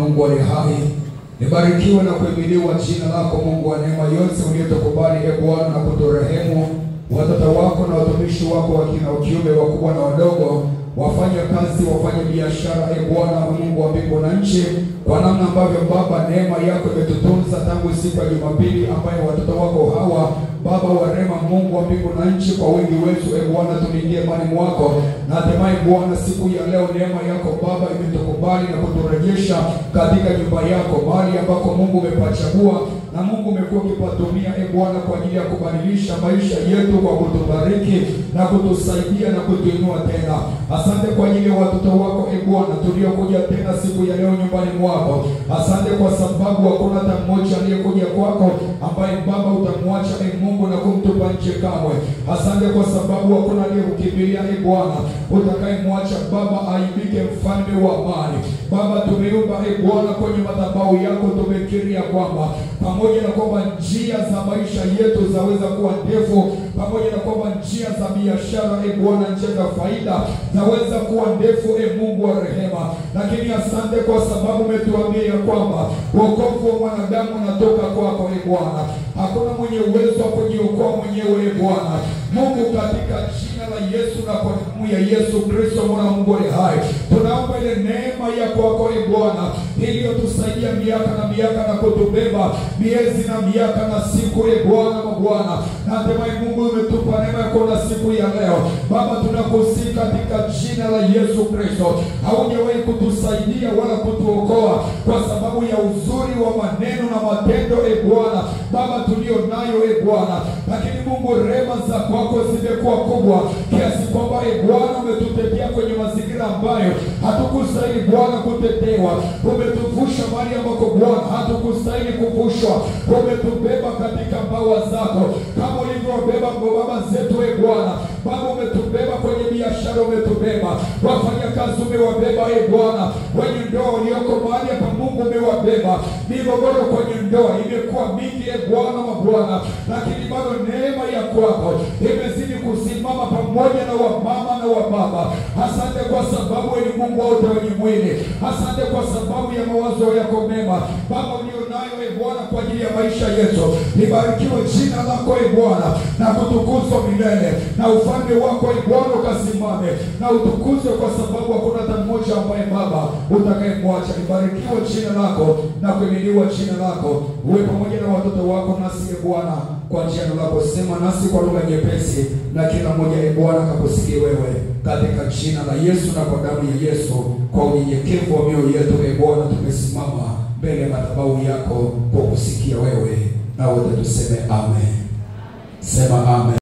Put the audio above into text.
Mungu aliye hai. Libarikiwe na kuhimiliwa jina lako Mungu wa neema yote uliyotukubali Bwana na kuturehemu. Watoto wako na watumishi wako wakina ukiume wakubwa na wadogo, wafanye kazi, wafanye biashara Bwana Mungu wa mbingu na nchi, kwa namna ambavyo Baba neema yako imetutunza tangu siku ya Jumapili ambayo watoto wako hawa Baba wa rehema Mungu wa mbingu na nchi kwa wingi wetu Bwana tuliingie imani mwako, na hatimaye Bwana siku ya leo neema yako Baba imetukubali na kuturejesha katika nyumba yako, mahali ambako Mungu umepachagua na Mungu umekuwa ukipatumia Bwana kwa ajili ya kubadilisha maisha yetu kwa kutubariki na kutusaidia na kutuinua tena. Asante kwa ajili ya watoto wako Bwana tuliokuja tena siku ya leo nyumbani mwako. Asante kwa sababu hakuna hata mmoja aliyekuja kwako ambaye Baba utamwacha Mungu na kumtupa nje kamwe. Asante kwa sababu hakuna aliyekukimbilia Bwana utakayemwacha Baba aibike, mfalme wa amani. Baba tumeomba Bwana kwenye madhabahu yako, tumekiria kwamba pamoja na kwamba njia za maisha yetu zaweza kuwa ndefu, pamoja na kwamba njia za biashara Bwana, njia za faida zaweza kuwa ndefu Mungu wa rehema, lakini asante kwa sababu umetuambia ya kwamba wokovu wa mwanadamu unatoka kwako Bwana. Hakuna mwenye uwezo wa kujiokoa mwenyewe Bwana. Mungu, katika jina la Yesu na kwa damu ya Yesu Kristo mwana Mungu aliye hai, tunaomba ile neema ya kwako Bwana iliyotusaidia miaka na miaka na kutubeba miezi na miaka na siku Bwana mabwana, na hatimaye Mungu umetupa neema ya kuona siku ya leo. Baba tunakusihi katika jina la Yesu Kristo, haujawahi kutusaidia wala kutuokoa kwa sababu ya uzuri wa maneno na matendo Bwana Baba tulio nayo Bwana, lakini Mungu rehema za kwako zimekuwa kubwa kiasi kwamba Bwana umetutetea kwenye mazingira ambayo hatukustahili Bwana kutetewa. Umetuvusha mahali ambako Bwana hatukustahili kuvushwa. Umetubeba katika mbawa zako kama ulivyobeba baba zetu Bwana. Baba umetubeba kwenye biashara, umetubeba wafanya kazi, umewabeba Bwana. Wenye ndoa walioko mahali hapa Mungu umewabeba. Migogoro kwenye ndoa imekuwa mingi Bwana mabwana, lakini bado neema ya kwako imezidi kusimama pamoja na wamama na wababa. Asante kwa sababu ni Mungu wote wenye mwili. Asante kwa sababu ya mawazo yako mema Baba ulionayo Bwana kwa ajili ya maisha yetu. Libarikiwe jina lako Bwana na kutukuzwa milele, na ufalme wako Bwana ukasimame na utukuzwe, kwa sababu hakuna hata mmoja ambaye Baba utakayemwacha. Libarikiwe jina lako na kuhimiliwa jina lako. Uwe pamoja na watoto wako nasi Bwana kwa njia lako. Sema nasi kwa lugha nyepesi na kila mmoja Bwana kakusikie wewe, katika jina la Yesu na kwa damu ya Yesu. Kwa unyenyekevu wa mioyo yetu Bwana tumesimama mbele ya madhabahu yako kwa kusikia wewe, na wote tuseme amen. Sema amen.